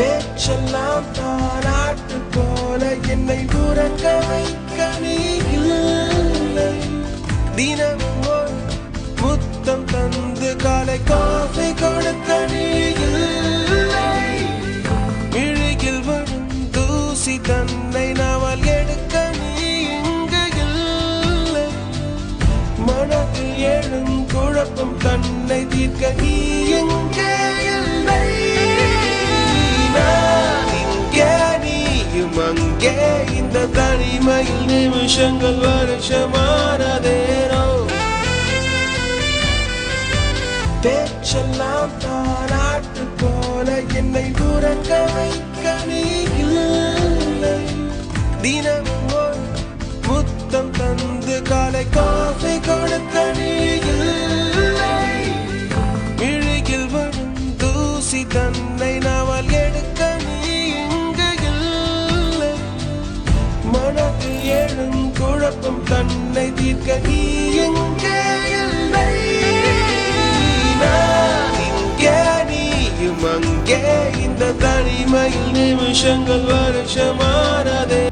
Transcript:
பேச்செல்லாம் தாராட்டு போல என்னை உறங்க வைக்க நீ இல்லை. தினமும் ஒரு முத்தம் தந்து காலை காஃபி கொடுக்க நீ இல்லை. விழியில் வரும் தூசி தன்னை நாவல் எடுக்க நீ இங்கு இல்லை. மனதில் எழும் குழப்பம் தன்னை தீர்க்க நீ எங்கே இல்லை. அங்கே இந்த தனிமையில் நிமிஷங்கள் வருஷமானதேனோ. பேச்செல்லாம் தாராட்டு போல என்னை உறங்க வைக்க நீ இல்லை. தினமும் ஒரு முத்தம் தந்து காலை காஃபி கொடுக்க நீ இல்லை. விழியில் வரும் தூசி தன்னை நாவல் எடுக்க மனதில் எழும் குழப்பம் தன்னை தீர்க்க நீ எங்கே இல்லை. இங்கே நீயும் அங்கே இந்த தனிமையில் நிமிஷங்கள் வருஷமானதே.